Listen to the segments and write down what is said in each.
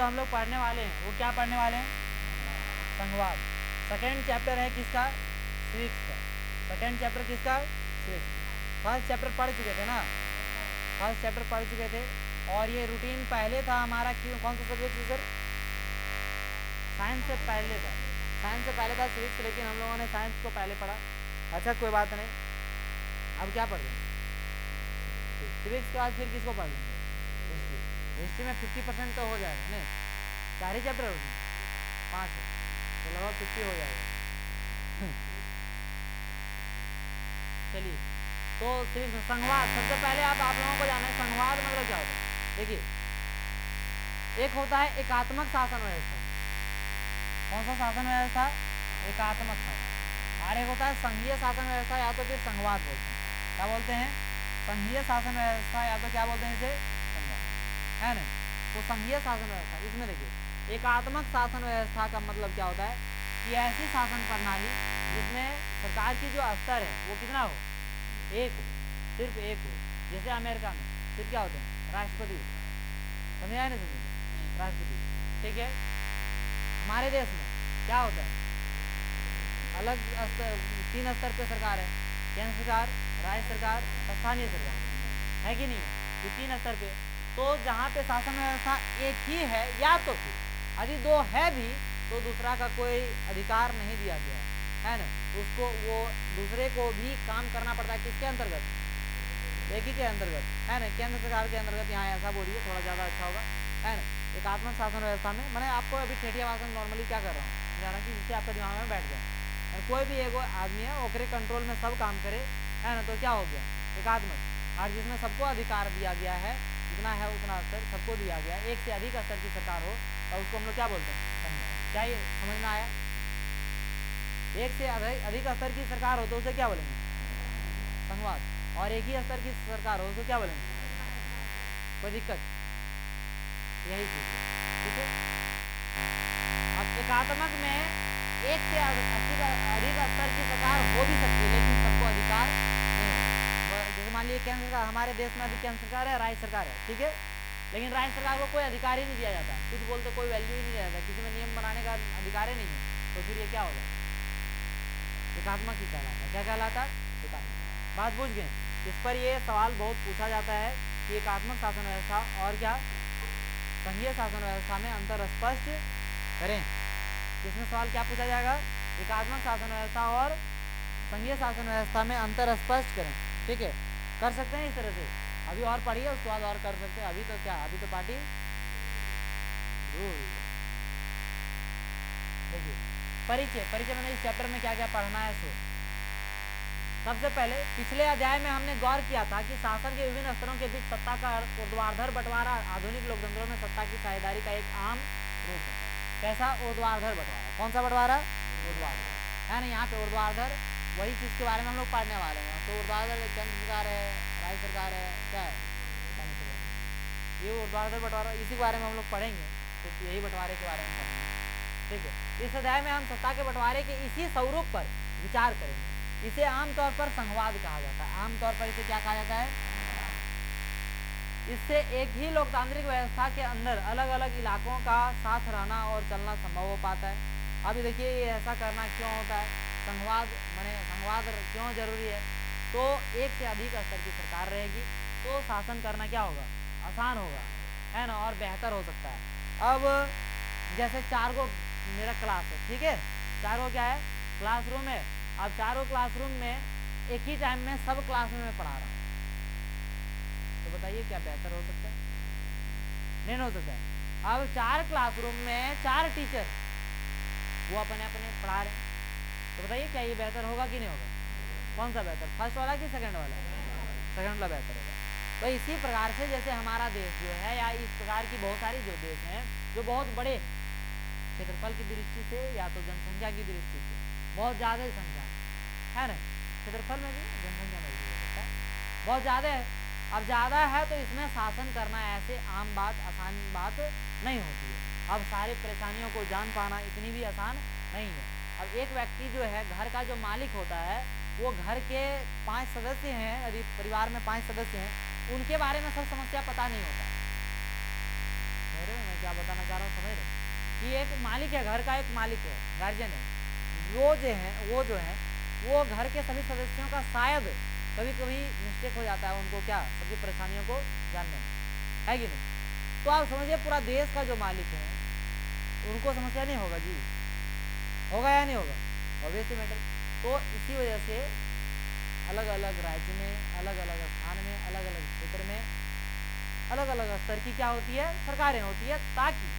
हम लोग पढ़ने वाले हैं वो क्या पढ़ने वाले हैं? संघवाद। सेकेंड चैप्टर है किसका? सिविक्स का। सेकेंड चैप्टर किसका? सिविक्स। फर्स्ट चैप्टर पढ़ चुके थे ना, फर्स्ट चैप्टर पढ़ चुके थे। और ये रूटीन पहले था हमारा, क्यों, कौन सा सब्जेक्ट है सर? साइंस से पहले था, साइंस से पहले था सिविक्स, लेकिन हम लोगों ने साइंस को पहले पढ़ा। अच्छा कोई बात नहीं, अब क्या पढ़ रहे हैं? सिविक्स के बाद फिर किसको पढ़ लेंगे? हिस्ट्री। हिस्ट्री में 50% तो हो जाएगा नहीं, 4 ही चैप्टर होते हैं, 5 है तो लगभग 50 हो जाएगा। चलिए, तो सिविक्स में संघवाद, सबसे पहले आप लोगों को जाना है संघवाद मतलब क्या होता है। देखिए, एक होता है एकात्मक शासन व्यवस्था। कौन सा शासन व्यवस्था? एकात्मक शासन। और एक होता है संघीय शासन व्यवस्था, या तो फिर संघवाद बोलते हैं। क्या बोलते हैं? संघीय शासन व्यवस्था, या तो क्या बोलते हैं इसे? संघवाद, है ना। तो संघीय शासन व्यवस्था, इसमें देखिए एकात्मक शासन व्यवस्था का मतलब क्या होता है कि ऐसी शासन प्रणाली जिसमें सरकार की जो स्तर है वो कितना हो? एक हो, सिर्फ एक हो। जैसे अमेरिका में सिर्फ क्या होते हैं? राष्ट्रपति। समझ आए ना? समझे? राष्ट्रपति, ठीक है। हमारे देश में क्या होता है? अलग स्तर, 3 स्तर पे सरकार है, केंद्र सरकार, राज्य सरकार, स्थानीय सरकार, है कि नहीं है? ये 3 स्तर पे। तो जहाँ पे शासन व्यवस्था एक ही है, या तो फिर यदि 2 है भी तो दूसरा का कोई अधिकार नहीं दिया गया है ना, उसको वो दूसरे को भी काम करना पड़ता है। किसके अंतर्गत? एक ही के अंतर्गत, है ना, केंद्र सरकार के अंतर्गत। यहाँ ऐसा बोलिए थोड़ा ज़्यादा अच्छा होगा, है ना। एकात्मक शासन व्यवस्था में मैंने आपको अभी ठेठिया भाषा में नॉर्मली क्या कर रहा हूँ जाना कि जिससे आपके दिमाग में बैठ जाए। कोई भी एगो आदमी है ओकरे कंट्रोल में सब काम करे, है ना, तो क्या हो गया? एकात्मक। और जिसमें सबको अधिकार दिया गया है, जितना है उतना स्तर सबको दिया गया है, एक से अधिक स्तर की सरकार हो तो उसको हम लोग क्या बोलते हैं? संघवाद। क्या ये समझ में आया? एक से अधिक स्तर की सरकार हो तो उसे क्या बोलेंगे? संघवाद। और एक ही स्तर की सरकार हो तो क्या बोलेंगे? कोई दिक्कत? यही चीज है, ठीक है। अब एकात्मक में एक से अधिक स्तर की सरकार हो भी सकती है, लेकिन सबको अधिकार नहीं होगा। जैसे मान लीजिए केंद्र सरकार, हमारे देश में अभी केंद्र सरकार है, राज्य सरकार है, ठीक है, लेकिन राज्य सरकार को कोई अधिकार ही नहीं दिया जाता, कुछ बोलते कोई वैल्यू ही नहीं दिया जाता, किसी में नियम बनाने का अधिकार ही नहीं है, तो फिर ये क्या होगा? एकात्मक ही कहलाता। क्या कहलाता? एकात्मक। बात बुझ गए? इस पर ये सवाल बहुत पूछा जाता है कि एकात्मक शासन व्यवस्था और क्या संघीय शासन व्यवस्था में अंतर स्पष्ट करें। इसमें सवाल क्या पूछा जाएगा? एकात्मक शासन व्यवस्था और संघीय शासन व्यवस्था में अंतर स्पष्ट करें, ठीक है। कर सकते हैं इस तरह से, अभी और पढ़िए उसके बाद और कर सकते हैं। अभी तो क्या, अभी तो पार्टी देखिए। परिचय में इस चैप्टर में क्या क्या पढ़ना है सो सबसे पहले पिछले अध्याय में हमने गौर किया था कि शासन के विभिन्न स्तरों के बीच सत्ता का ऊर्ध्वाधर बंटवारा आधुनिक लोकतंत्रों में सत्ता की साझेदारी का एक आम रूप है। कैसा? ऊर्ध्वाधर बंटवारा। कौन सा बंटवारा? ऊर्ध्वाधर, है ना। यहाँ पे ऊर्ध्वाधर वही चीज के बारे में हम लोग पढ़ने वाले हैं। तो ऊर्ध्वाधर केंद्र सरकार है, राज्य सरकार है, क्या है? ये ऊर्ध्वाधर बंटवारा, इसी के बारे में हम लोग पढ़ेंगे, तो यही बंटवारे के बारे में पढ़ेंगे, ठीक है। इस अध्याय में हम सत्ता के बंटवारे के इसी स्वरूप पर विचार करेंगे। इसे आमतौर पर संघवाद कहा जाता है। आमतौर पर इसे क्या कहा जाता है? इससे एक ही लोकतांत्रिक व्यवस्था के अंदर अलग अलग इलाकों का साथ रहना और चलना संभव हो पाता है। अभी देखिए ये ऐसा करना क्यों होता है? संघवाद माने संघवाद क्यों जरूरी है? तो एक से अधिक स्तर की सरकार रहेगी तो शासन करना क्या होगा? आसान होगा, है ना, और बेहतर हो सकता है। अब जैसे 4 गो मेरा क्लास है, ठीक है, 4 गो क्या है? क्लासरूम है। अब 4 क्लासरूम में एक ही टाइम में सब क्लास में पढ़ा रहा हूँ, तो बताइए क्या बेहतर हो सकता है? नहीं हो सकता है। अब 4 क्लासरूम में 4 टीचर वो अपने अपने पढ़ा रहे हैं, तो बताइए क्या ये बेहतर होगा कि नहीं होगा? कौन सा बेहतर? फर्स्ट वाला कि सेकंड वाला? सेकंड वाला बेहतर होगा। तो इसी प्रकार से जैसे हमारा देश जो है, या इस प्रकार की बहुत सारी जो देश हैं जो बहुत बड़े क्षेत्रफल की दृष्टि से या तो जनसंख्या की दृष्टि से बहुत ज़्यादा संख्या है ना, क्षेत्रफल में भी जनसंख्या में भी हो सकता है, बहुत ज़्यादा है। अब ज़्यादा है तो इसमें शासन करना ऐसे आम बात, आसान बात नहीं होती है। अब सारी परेशानियों को जान पाना इतनी भी आसान नहीं है। अब एक व्यक्ति जो है घर का जो मालिक होता है, वो घर के 5 सदस्य हैं, यदि परिवार में 5 सदस्य हैं, उनके बारे में सब समस्या पता नहीं होता है। क्या बताना चाह रहा हूँ, समझ रहे कि एक मालिक है, घर का एक मालिक है, गार्जियन है, वो जो है वो घर के सभी सदस्यों का शायद कभी कभी मिस्टेक हो जाता है उनको क्या सबकी परेशानियों को जानने में, है कि नहीं। तो आप समझिए पूरा देश का जो मालिक है उनको समस्या नहीं होगा जी, होगा या नहीं होगा, ऑब्वियसली मैटर। तो इसी वजह से अलग अलग राज्य में, अलग अलग स्थान में, अलग अलग क्षेत्र में अलग अलग स्तर की क्या होती है, सरकारें होती है, ताकि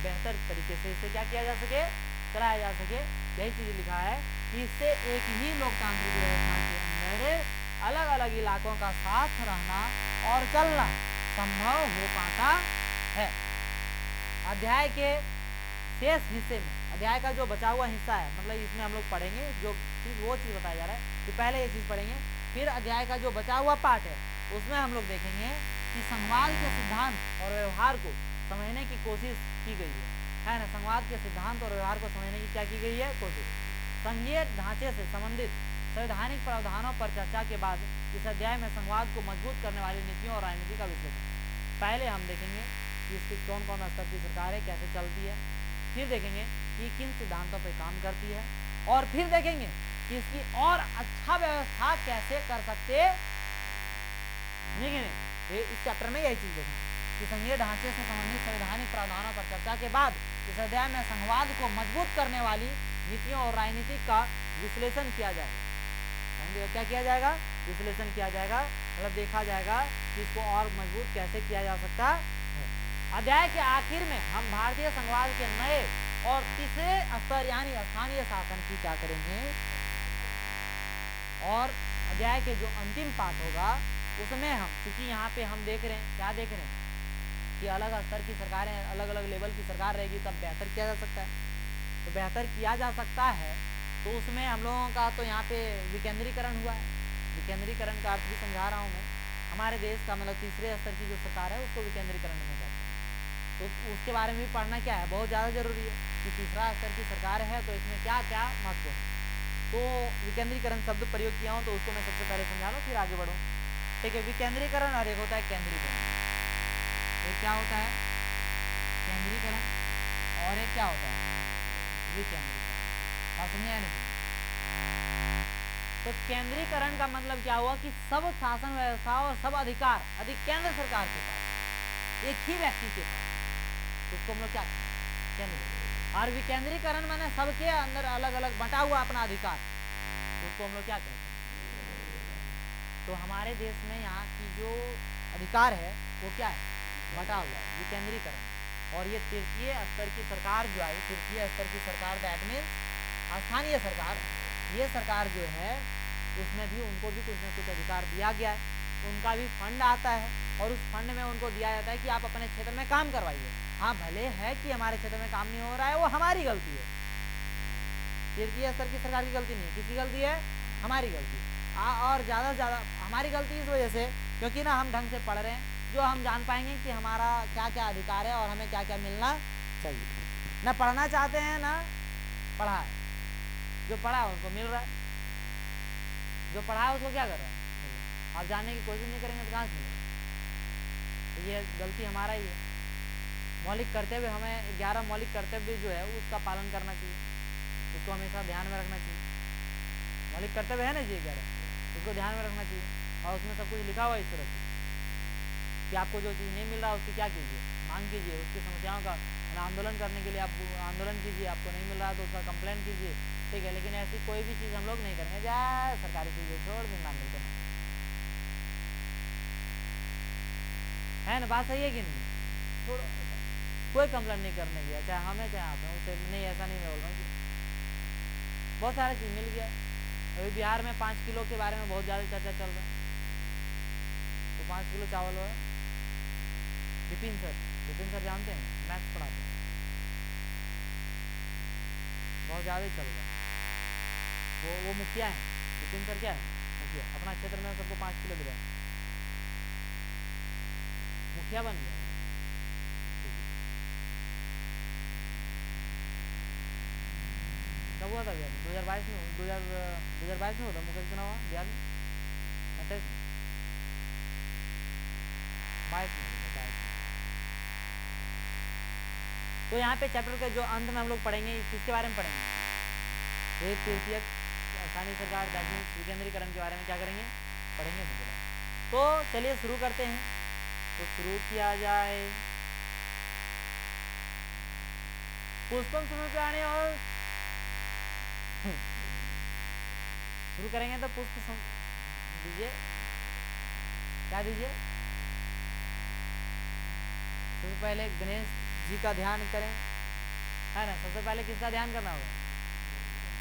बेहतर तरीके से इसे क्या किया जा सके, चलाया जा सके। यही चीज लिखा है कि इससे एक ही लोकतांत्रिक व्यवस्था के अंदर अलग अलग इलाकों का साथ रहना और चलना संभव हो पाता है। अध्याय के शेष हिस्से में, अध्याय का जो बचा हुआ हिस्सा है, मतलब इसमें हम लोग पढ़ेंगे जो चीज, वो चीज बताया जा रहा है कि पहले ये चीज पढ़ेंगे, फिर अध्याय का जो बचा हुआ पार्ट है उसमें हम लोग देखेंगे कि संवाद के सिद्धांत और व्यवहार को समझने की कोशिश की गई है ना। संवाद के सिद्धांत और व्यवहार को समझने की क्या की गई है, कोशिश। संघीय ढांचे से संबंधित संवैधानिक प्रावधानों पर चर्चा के बाद इस अध्याय में संवाद को मजबूत करने वाली नीतियों और राजनीति का विश्लेषण। पहले हम देखेंगे कि इसकी कौन कौन स्तर की सरकार है, कैसे चलती है, फिर देखेंगे कि किन सिद्धांतों पर काम करती है, और फिर देखेंगे कि इसकी और अच्छा व्यवस्था कैसे कर सकते हैं। इस चैप्टर में यही चीज देखना कि संघीय ढांचे से संबंधित संवैधानिक प्रावधानों पर चर्चा के बाद इस अध्याय में संवाद को मजबूत करने वाली नीतियों और राजनीति का विश्लेषण किया जाएगा। क्या किया जाएगा, विश्लेषण किया जाएगा, मतलब देखा जाएगा कि इसको और मजबूत कैसे किया जा सकता है। अध्याय के आखिर में हम भारतीय संवाद के नए और तीसरे स्तर यानी स्थानीय शासन की क्या करेंगे, और अध्याय के जो अंतिम पाठ होगा उसमें हम, क्योंकि यहाँ पे हम देख रहे हैं, क्या देख रहे हैं कि अलग स्तर की सरकारें, अलग अलग लेवल की सरकार रहेगी तब बेहतर किया जा सकता है। तो बेहतर किया जा सकता है तो उसमें हम लोगों का तो यहाँ पे विकेंद्रीकरण हुआ है। विकेंद्रीकरण का अर्थ भी समझा रहा हूँ मैं। हमारे देश का मतलब तीसरे स्तर की जो सरकार है उसको विकेंद्रीकरण में कहते हैं। तो उसके बारे में भी पढ़ना क्या है, बहुत ज़्यादा जरूरी है कि तीसरा स्तर की सरकार है तो इसमें क्या क्या महत्व है। तो विकेंद्रीकरण शब्द प्रयोग किया हूँ तो उसको मैं सबसे पहले समझा लूँ, फिर आगे बढ़ूँ। ठीक है, विकेंद्रीकरण और एक होता है केंद्रीकरण। एक क्या होता है केंद्रीकरण और एक क्या होता है विकेंद्रीकरण। बात समझे या नहीं? तो केंद्रीकरण का मतलब क्या हुआ कि सब शासन व्यवस्था और सब अधिकार अधिक केंद्र सरकार के पास, एक ही व्यक्ति के पास, उसको हम लोग क्या केंद्रीकरण। और विकेंद्रीकरण माने सबके अंदर अलग अलग बटा हुआ अपना अधिकार, उसको हम लोग क्या कहते हैं। तो हमारे देश में यहाँ की जो अधिकार है वो क्या है, बटा हुआ है, विकेंद्रीकरण। और ये तृतीय स्तर की सरकार जो आई, तृतीय स्तर की सरकार दैट मीन्स स्थानीय सरकार, ये सरकार जो है उसमें भी उनको भी कुछ न कुछ अधिकार दिया गया है। उनका भी फंड आता है और उस फंड में उनको दिया जाता है कि आप अपने क्षेत्र में काम करवाइए। हाँ भले है कि हमारे क्षेत्र में काम नहीं हो रहा है, वो हमारी गलती है, तृतीय स्तर की सरकार की गलती नहीं, किसकी गलती है, हमारी गलती। और ज़्यादा से ज़्यादा हमारी गलती इस वजह से क्योंकि ना हम ढंग से पढ़ रहे हैं, जो हम जान पाएंगे कि हमारा क्या क्या अधिकार है और हमें क्या क्या मिलना चाहिए। ना पढ़ना चाहते हैं ना पढ़ा है, जो पढ़ा है उसको मिल रहा है, जो पढ़ा है उसको क्या कर रहा है, आप जानने की कोशिश नहीं करेंगे तो कहाँ से मिलेगा। तो ये गलती हमारा ही है। मौलिक कर्तव्य, हमें 11 मौलिक कर्तव्य जो है उसका पालन करना चाहिए, उसको हमेशा ध्यान में रखना चाहिए। मौलिक कर्तव्य है ना जी 11, उसको ध्यान में रखना चाहिए। और उसमें सब कुछ लिखा हुआ है इस तरह से कि आपको जो चीज़ नहीं मिल रहा उसकी क्या कीजिए, मांग कीजिए, उसकी समस्याओं का आंदोलन करने के लिए आप आंदोलन कीजिए, आपको नहीं मिल रहा तो उसका कंप्लेंट कीजिए, ठीक है। लेकिन ऐसी कोई भी चीज़ हम लोग नहीं करेंगे, जाए सरकारी चीज़ें छोड़ बिना मिलते ना, है ना, बात सही है कि नहीं, छोड़ो, कोई कंप्लेंट नहीं करने की, चाहे हमें चाहे आप हैं, उसे नहीं, ऐसा नहीं मैं बोल रहा हूँ। बहुत सारा चीज़ मिल गया। अभी बिहार में 5 किलो के बारे में बहुत ज़्यादा चर्चा चल रहा है, तो 5 किलो चावल हुआ। विपिन सर जानते हैं, मैथ्स पढ़ाते हैं, बहुत ज़्यादा ही चल रहा है। वो मुखिया हैं, विपिन सर क्या है, मुखिया, अपना क्षेत्र में सबको 5 किलो दिया, मुखिया बन गया। कब हुआ था बिहार में, 2022 में, 2022 में होता मुखिया चुनाव हुआ बिहार में, 28 में, 22 में, तो यहाँ पे चैप्टर के जो अंत में हम लोग पढ़ेंगे किसके बारे में पढ़ेंगे, एक तृतीयक स्थानीय सरकार दैट मीन्स विकेंद्रीकरण के बारे में क्या करेंगे, पढ़ेंगे। तो चलिए शुरू करते हैं। तो शुरू किया जाए। पुष्पम समय पे आने और शुरू करेंगे तो पुष्प दीजिए, क्या दीजिए। सबसे पहले गणेश जी का ध्यान करें, है ना। सबसे पहले किसका ध्यान करना होगा,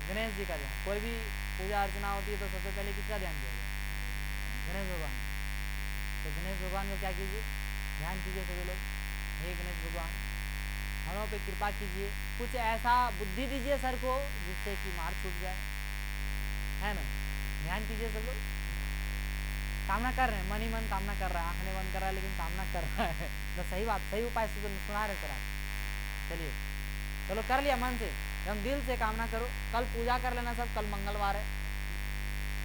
गणेश जी का ध्यान। कोई भी पूजा अर्चना होती है तो सबसे पहले किसका ध्यान किया जाए, गणेश भगवान। तो गणेश भगवान को क्या कीजिए, ध्यान कीजिए सभी लोग। हे गणेश भगवान हमारों पे कृपा कीजिए, कुछ ऐसा बुद्धि दीजिए सर को जिससे कि मार छूट जाए, है ना। ध्यान कीजिए सब लोग। कामना कर रहे हैं, मन ही मन कामना कर रहा है, आंखें बंद कर रहा है लेकिन कामना कर रहा है। तो सही बात, सही उपाय से सुना रहे सर आप। चलिए चलो कर लिया मन से, हम दिल से कामना करो। कल पूजा कर लेना सब, कल मंगलवार है।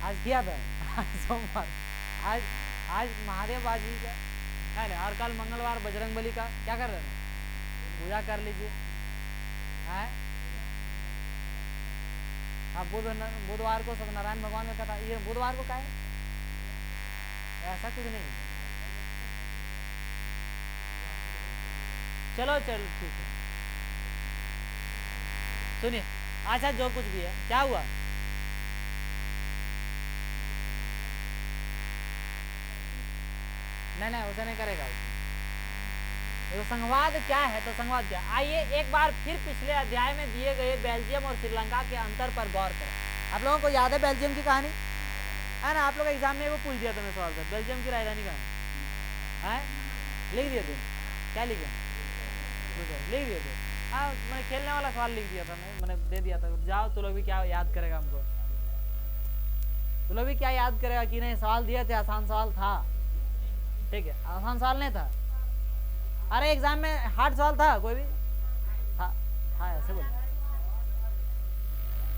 आज किया था, आज सोमवार, आज महादेव बाजी का है ना, और कल मंगलवार बजरंगबली का क्या कर लेना, पूजा कर लीजिए। है बुधवार को सत्यनारायण भगवान का कथा, ये बुधवार को क्या है, ऐसा कुछ नहीं। चलो चलो ठीक है, सुनिए। अच्छा जो कुछ भी है, क्या हुआ, नहीं उसे नहीं करेगा। तो संवाद क्या है, तो संवाद क्या, आइए एक बार फिर पिछले अध्याय में दिए गए बेल्जियम और श्रीलंका के अंतर पर गौर करें। आप लोगों को याद है बेल्जियम की कहानी, है ना। आप लोग एग्जाम में वो पूछ दिया था मैं सवाल था, बेल्जियम की राजधानी कहाँ है, लिख दिए थे, क्या लिखे, लिख दिए थे। हाँ मैंने खेलने वाला सवाल लिख दिया था, मैंने दे दिया था। जाओ तो लोग भी क्या याद करेगा हमको, तो लोग भी क्या याद करेगा कि नहीं, सवाल दिए थे, आसान सवाल था, ठीक है, आसान सवाल नहीं था। अरे एग्जाम में हार्ड सवाल था कोई भी था ऐसे बोल।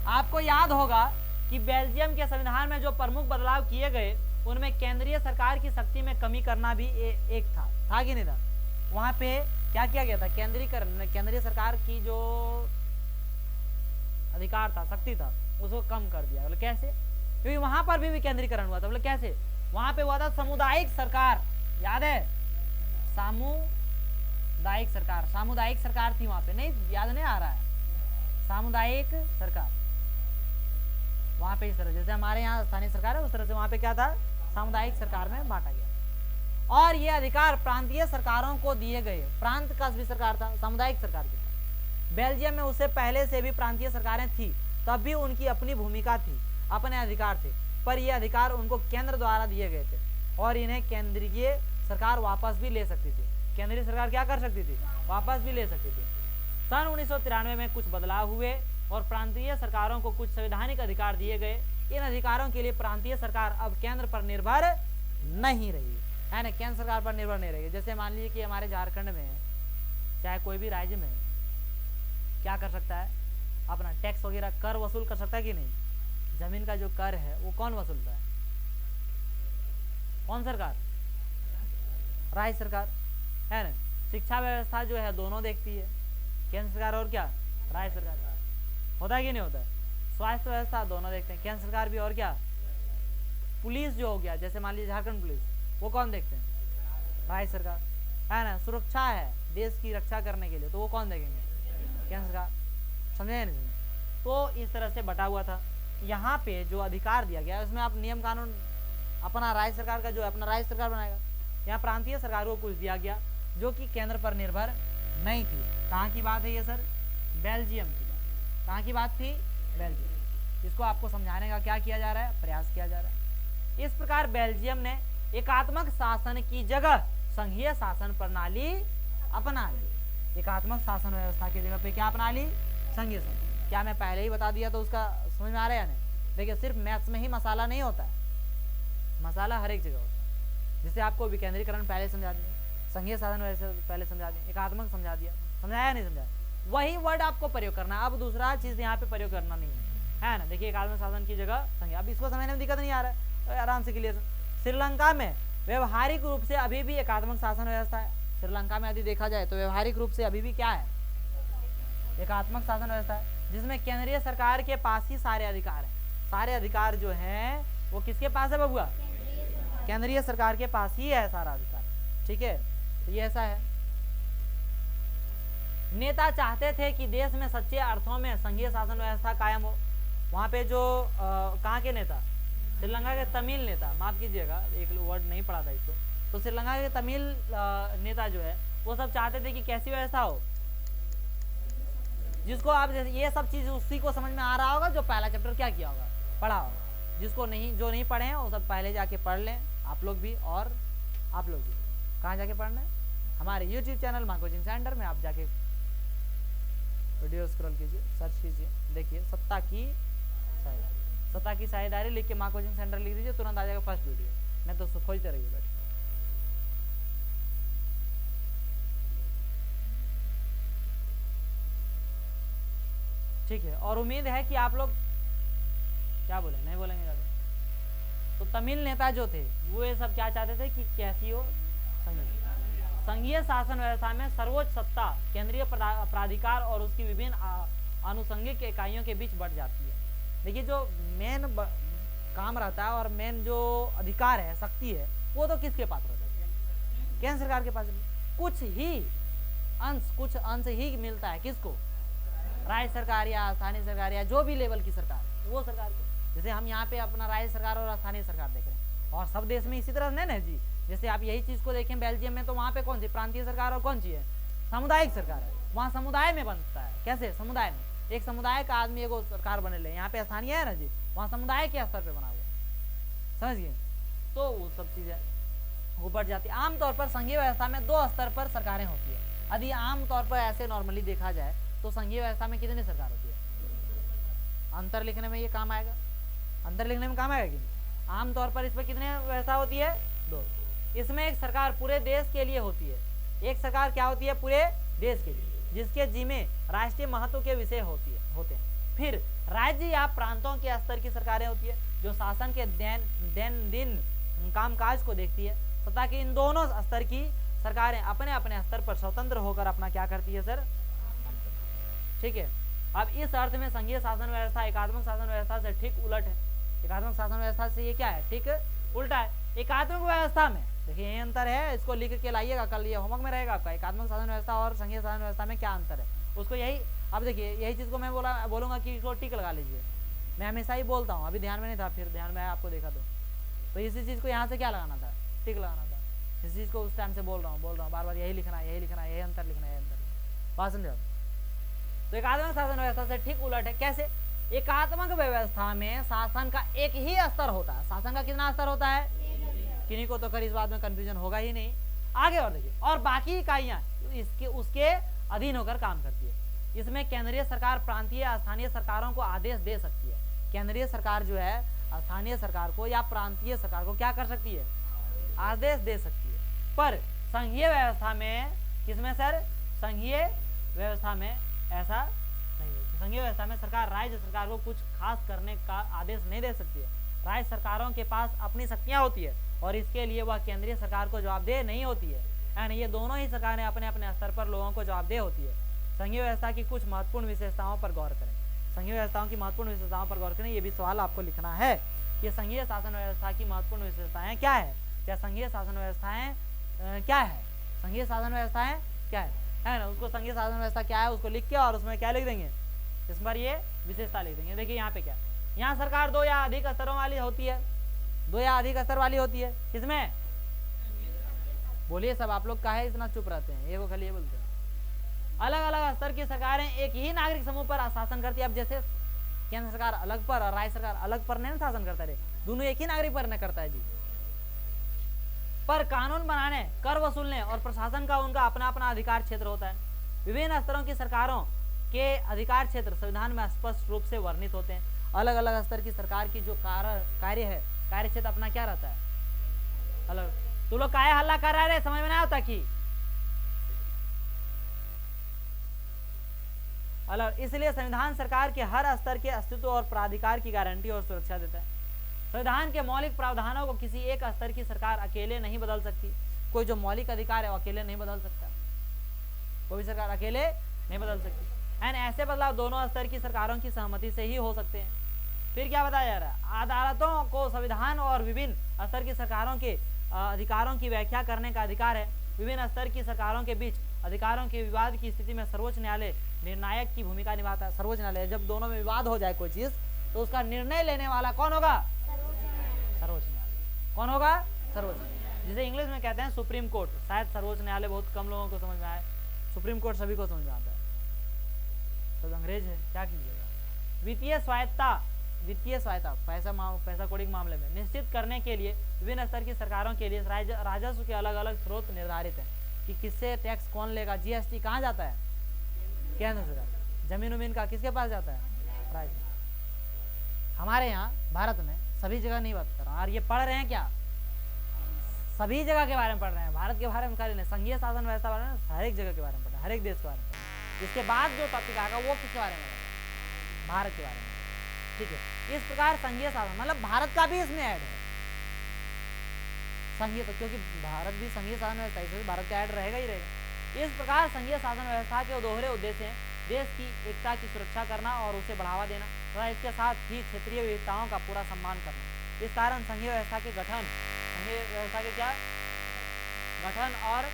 आपको याद होगा कि बेल्जियम के संविधान में जो प्रमुख बदलाव किए गए उनमें केंद्रीय सरकार की शक्ति में कमी करना भी एक था कि नहीं था। वहां पे क्या किया गया था, केंद्रीकरण, केंद्रीय सरकार की जो अधिकार था, शक्ति था, उसको कम कर दिया। बोले कैसे, क्योंकि वहां पर भी विकेंद्रीकरण हुआ था। बोले कैसे, वहां पे हुआ था सामुदायिक सरकार, याद है, सामुदायिक सरकार थी वहां पे, नहीं याद नहीं आ रहा है, सामुदायिक सरकार वहां पे इस तरह, जैसे हमारे यहाँ स्थानीय सरकार है उस तरह से वहां पे क्या था, सामुदायिक सरकार में बांटा गया। और ये अधिकार प्रांतीय सरकारों को दिए गए। प्रांत का भी सरकार था, सामुदायिक सरकार की था। बेल्जियम में उससे पहले से भी प्रांतीय सरकारें थी, तब भी उनकी अपनी भूमिका थी, अपने अधिकार थे, पर ये अधिकार उनको केंद्र द्वारा दिए गए थे और इन्हें केंद्रीय सरकार वापस भी ले सकती थी। केंद्रीय सरकार क्या कर सकती थी, वापस भी ले सकती थी। सन 1993 में कुछ बदलाव हुए और प्रांतीय सरकारों को कुछ संवैधानिक अधिकार दिए गए। इन अधिकारों के लिए प्रांतीय सरकार अब केंद्र पर निर्भर नहीं रही, है ना, केंद्र सरकार पर निर्भर नहीं रही। जैसे मान लीजिए कि हमारे झारखंड में चाहे कोई भी राज्य में क्या कर सकता है, अपना टैक्स वगैरह कर वसूल कर सकता है कि नहीं। जमीन का जो कर है वो कौन वसूलता है, कौन सरकार, राज्य सरकार, है ना। शिक्षा व्यवस्था जो है दोनों देखती है, केंद्र सरकार और क्या, राज्य सरकार। होता है कि नहीं होता है। स्वास्थ्य व्यवस्था दोनों देखते हैं, केंद्र सरकार भी और क्या, पुलिस जो हो गया, जैसे मान लीजिए झारखंड पुलिस, वो कौन देखते हैं, राज्य सरकार, है ना। सुरक्षा है देश की रक्षा करने के लिए, तो वो कौन देखेंगे, केंद्र सरकार। समझे या नहीं समझे। तो इस तरह से बटा हुआ था। यहाँ पे जो अधिकार दिया गया उसमें आप नियम कानून अपना राज्य सरकार का जो है अपना राज्य सरकार बनाएगा। यहाँ प्रांतीय सरकार को कुछ दिया गया जो कि केंद्र पर निर्भर नहीं थी। कहाँ की बात है ये सर, बेल्जियम की बात। कहाँ की बात थी, बेल्जियम। इसको आपको समझाने का क्या किया जा रहा है, प्रयास किया जा रहा है। इस प्रकार बेल्जियम ने एकात्मक शासन की जगह संघीय शासन प्रणाली अपना ली। एकात्मक शासन व्यवस्था की जगह पे क्या अपना ली, संघीय शासन। क्या मैं पहले ही बता दिया तो उसका समझ में आ रहा है या नहीं। देखिए सिर्फ मैथ्स में ही मसाला नहीं होता है, मसाला हर एक जगह होता है। जैसे आपको विकेंद्रीकरण पहले समझा दिया, संघीय शासन व्यवस्था पहले समझा दिया, एकात्मक समझा दिया, समझाया नहीं समझाया, वही वर्ड आपको प्रयोग करना है। अब दूसरा चीज यहाँ पे प्रयोग करना नहीं है ना। देखिए एकात्मक शासन की जगह संघीय, अब इसको समझने में दिक्कत नहीं आ रहा है, तो आराम से क्लियर। श्रीलंका में व्यवहारिक रूप से अभी भी एकात्मक शासन व्यवस्था है। श्रीलंका में यदि देखा जाए तो व्यवहारिक रूप से अभी भी क्या है, एकात्मक शासन व्यवस्था है जिसमें केंद्रीय सरकार के पास ही सारे अधिकार हैं। सारे अधिकार जो हैं वो किसके पास है बबुआ? केंद्रीय सरकार के पास ही है सारा अधिकार। ठीक है, तो ये ऐसा है। नेता चाहते थे कि देश में सच्चे अर्थों में संघीय शासन व्यवस्था कायम हो। वहां पे जो कहाँ के नेता? श्रीलंका के तमिल नेता, माफ कीजिएगा एक वर्ड नहीं पढ़ा था इसको, तो श्रीलंका के तमिल नेता जो है वो सब चाहते थे कि कैसी व्यवस्था हो, जिसको आप ये सब चीज उसी को समझ में आ रहा होगा जो पहला चैप्टर क्या किया होगा, पढ़ा होगा। जिसको नहीं, जो नहीं पढ़े हैं वो सब पहले जाके पढ़ लें, आप लोग भी और आप लोग भी। कहाँ जाके पढ़ना है? हमारे YouTube चैनल माँ कोचिंग सेंटर में आप जाके वीडियो स्क्रॉल कीजिए, सर्च कीजिए, देखिए सत्ता की साझेदारी, सत्ता की साझेदारी लिख के माँ कोचिंग सेंटर लिख दीजिए, तुरंत आ जाएगा फर्स्ट वीडियो। नहीं तो खोजते रहिए बैठ। ठीक है, और उम्मीद है कि आप लोग क्या बोले, नहीं बोलेंगे ज़्यादा। तो तमिल नेता जो थे वो ये सब क्या चाहते थे कि कैसी हो संघीय शासन व्यवस्था में सर्वोच्च सत्ता केंद्रीय प्राधिकार और उसकी विभिन्न आनुषंगिक इकाइयों के बीच बढ़ जाती है। देखिए जो मेन काम रहता है और मेन जो अधिकार है, शक्ति है, वो तो किसके पास रहता है? केंद्र सरकार के पास। कुछ अंश ही मिलता है किसको? राज्य सरकार या स्थानीय सरकार या जो भी लेवल की सरकार, वो सरकार को। जैसे हम यहाँ पे अपना राज्य सरकार और स्थानीय सरकार देख रहे हैं, और सब देश में इसी तरह नहीं ना जी। जैसे आप यही चीज को देखें बेल्जियम में, तो वहाँ पे कौन सी प्रांतीय सरकार और कौन सी है? सामुदायिक सरकार है। वहाँ समुदाय में बनता है। कैसे? समुदाय में एक समुदाय का आदमी एगो सरकार बने ले। यहाँ पे स्थानीय है ना जी, वहाँ समुदाय के स्तर पे बना हुआ, समझ गए? तो वो सब चीजें वो बढ़ जाती है। आमतौर पर संघीय व्यवस्था में 2 स्तर पर सरकारें होती है। यदि आमतौर पर ऐसे नॉर्मली देखा जाए तो संघीय व्यवस्था में कितनी सरकार होती है? अंतर लिखने में ये काम आएगा, अंतर लिखने में काम आएगा कि नहीं? आमतौर पर इस पर कितनी व्यवस्था होती है? 2। इसमें एक सरकार पूरे देश के लिए होती है। एक सरकार क्या होती है? पूरे देश के लिए, जिसके जिम्मे राष्ट्रीय महत्व के विषय होते हैं। फिर राज्य या प्रांतों के स्तर की सरकारें होती है, जो शासन के दैनंदिन कामकाज को देखती है। तथा कि इन दोनों स्तर की सरकारें अपने अपने स्तर पर स्वतंत्र होकर अपना क्या करती है सर? ठीक है। अब इस अर्थ में संघीय शासन व्यवस्था एकात्मक शासन व्यवस्था से ठीक उलट है। एकात्मक शासन व्यवस्था से ये क्या है? ठीक उल्टा है। एकात्मक व्यवस्था में देखिए ये अंतर है, इसको लिख के लाइएगा, कल ये होमवर्क में रहेगा आपका। एकात्मक शासन व्यवस्था और संघीय शासन व्यवस्था में क्या अंतर है उसको यही, अब देखिए यही चीज को मैं बोलूंगा कि इसको टिक लगा लीजिए। मैं हमेशा ही बोलता हूँ, अभी ध्यान में नहीं था, फिर ध्यान में आया आपको देखा तो इसी चीज को यहाँ से क्या लगाना था? टिक लगाना था। इस चीज को उस टाइम से बोल रहा हूँ बार बार, यही लिखना है, यही लिखना है, यही अंतर लिखना है, यही अंतर। बात समझो? तो एकात्मक शासन व्यवस्था से ठीक उलट है। कैसे? एकात्मक व्यवस्था में शासन का एक ही स्तर होता है। शासन का कितना स्तर होता है? किन्हीं को तो कर इस बात में कंफ्यूजन होगा ही नहीं। आगे और देखिए, और बाकी इकाइयां इसके उसके अधीन होकर काम करती है। इसमें केंद्रीय सरकार प्रांतीय स्थानीय सरकारों को आदेश दे सकती है। केंद्रीय सरकार जो है स्थानीय सरकार को या प्रांतीय सरकार को क्या कर सकती है? आदेश दे सकती है। पर संघीय व्यवस्था में, किसमें सर? संघीय व्यवस्था में ऐसा नहीं है। संघीय व्यवस्था में सरकार राज्य सरकार को कुछ खास करने का आदेश नहीं दे सकती है। राज्य सरकारों के पास अपनी शक्तियां होती है और इसके लिए वह केंद्रीय सरकार को जवाबदेह नहीं होती है। यानी ये दोनों ही सरकारें अपने अपने स्तर पर लोगों को जवाबदेह होती है। संघीय व्यवस्था की कुछ महत्वपूर्ण विशेषताओं पर गौर करें। संघीय व्यवस्थाओं की महत्वपूर्ण विशेषताओं पर गौर करें, ये भी सवाल आपको लिखना है कि संघीय शासन व्यवस्था की महत्वपूर्ण विशेषताएं क्या है? क्या संघीय शासन व्यवस्थाएं क्या है? संघीय शासन व्यवस्थाएं क्या है ना? उसको संघीय शासन व्यवस्था क्या है उसको लिख के और उसमें क्या लिख देंगे? इस पर ये विशेषता लिख देंगे। देखिए यहाँ पे क्या, यहाँ सरकार 2 या अधिक स्तरों वाली होती है। 2 या अधिक स्तर वाली होती है। किसमें? बोलिए सब, आप लोग काहे इतना चुप रहते हैं? ये वो खाली ये बोलते हैं। अलग अलग स्तर की सरकारें एक ही नागरिक समूह पर शासन करती है। अब जैसे केंद्र सरकार अलग पर और राज्य सरकार अलग पर नहीं शासन करता है, दोनों एक ही नागरिक पर न करता है जी। पर कानून बनाने, कर वसूलने और प्रशासन का उनका अपना अपना अधिकार क्षेत्र होता है। विभिन्न स्तरों की सरकारों के अधिकार क्षेत्र संविधान में स्पष्ट रूप से वर्णित होते हैं। अलग अलग स्तर की सरकार की जो कार्य है, कार्य क्षेत्र अपना क्या रहता है? अलग। तू लोग काहे हल्ला कर रहे हैं? समझ में नहीं आता कि अलग। इसलिए संविधान सरकार के हर स्तर के अस्तित्व और प्राधिकार की गारंटी और सुरक्षा देता है। संविधान के मौलिक प्रावधानों को किसी एक स्तर की सरकार अकेले नहीं बदल सकती। कोई जो मौलिक अधिकार है वो अकेले नहीं बदल सकता, कोई भी सरकार अकेले नहीं बदल सकती। एंड ऐसे बदलाव दोनों स्तर की सरकारों की सहमति से ही हो सकते हैं। फिर क्या बताया जा रहा है, अदालतों को संविधान और विभिन्न स्तर की सरकारों के अधिकारों की व्याख्या करने का अधिकार है। विभिन्न स्तर की सरकारों के बीच अधिकारों के विवाद की स्थिति में सर्वोच्च न्यायालय निर्णायक की भूमिका निभाता है। सर्वोच्च न्यायालय, जब दोनों में विवाद हो जाए कोई चीज तो उसका निर्णय लेने वाला कौन होगा, सर्वोच्च न्यायालय। कौन होगा, सर्वोच्च न्यायालय, जिसे इंग्लिश में कहते हैं सुप्रीम कोर्ट। शायद सर्वोच्च न्यायालय बहुत कम लोगों को समझ में आए, सुप्रीम कोर्ट सभी को समझ में आता है, तो अंग्रेज है, क्या कीजिएगा। वित्तीय स्वायत्ता, वित्तीय सहायता पैसा कौड़ी के मामले में निश्चित करने के लिए विभिन्न स्तर की सरकारों के लिए राजस्व के अलग अलग स्रोत निर्धारित हैं कि किससे टैक्स कौन लेगा। जीएसटी कहाँ जाता है, केंद्र से जाता है। जमीन उमीन का किसके पास जाता है, प्राइवेट। हमारे यहाँ भारत में सभी जगह नहीं बात कर रहा हूँ, और ये पढ़ रहे हैं क्या, सभी जगह के बारे में पढ़ रहे हैं, भारत के बारे में खाली नहीं, संघीय शासन व्यवस्था बारे में हर एक जगह के बारे में पढ़ रहे हैं, हर एक देश के बारे में पढ़ रहे हैं। इसके बाद जो टॉपिक आएगा वो किसके बारे में, भारत के बारे में, ठीक है। इस प्रकार संघीय शासन मतलब भारत का भी इसमें ऐड है, संघीय, तो क्योंकि भारत भी संघीय शासन व्यवस्था है, इसलिए भारत का ऐड रहेगा ही रहेगा। इस प्रकार संघीय शासन व्यवस्था के दोहरे उद्देश्य हैं देश की एकता की सुरक्षा करना और उसे बढ़ावा देना तथा इसके साथ ही क्षेत्रीय विविधताओं का पूरा सम्मान करना। इस कारण संघीय व्यवस्था के गठन, संघीय व्यवस्था के क्या गठन और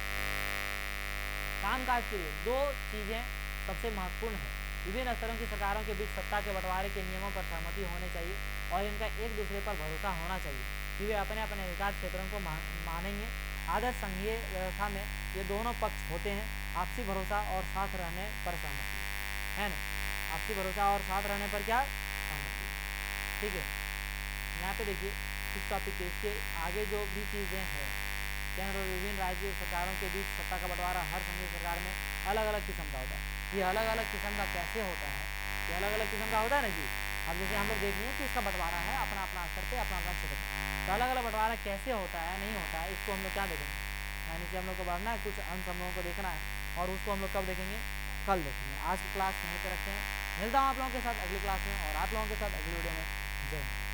कामकाज के लिए दो चीजें सबसे महत्वपूर्ण है। विभिन्न स्तरों की सरकारों के बीच सत्ता के बंटवारे के नियमों पर सहमति होनी चाहिए और इनका एक दूसरे पर भरोसा होना चाहिए कि वे अपने अपने अधिकार क्षेत्रों को मानेंगे। आदर्श संघीय व्यवस्था में ये दोनों पक्ष होते हैं, आपसी भरोसा और साथ रहने पर सहमति, है ना। आपसी भरोसा और साथ रहने पर क्या, सहमति, ठीक है। यहाँ पे देखिए इस टॉपिक के इसके आगे जो भी चीज़ें हैं, केंद्र और विभिन्न राज्य सरकारों के बीच सत्ता का बंटवारा हर संघीय सरकार में अलग अलग किस्म का होता है। ये अलग अलग किस्म का कैसे होता है, ये अलग अलग किस्म का होता है ना जी। अब जैसे हम लोग देखेंगे कि इसका बंटवारा है अपना अपना स्तर पे, अपना अपना क्षेत्र, तो अलग अलग बंटवारा कैसे होता है नहीं होता है, इसको हम लोग क्या देखेंगे, यानी कि हम लोग को बढ़ना है, कुछ अंश हम लोगों को देखना है, और उसको हम लोग कब देखेंगे, कल देखेंगे। आज की क्लास यहीं पर रखते हैं, मिलता हूँ आप लोगों के साथ अगली क्लास में और आप लोगों के साथ अगली वीडियो में। जय हिंद।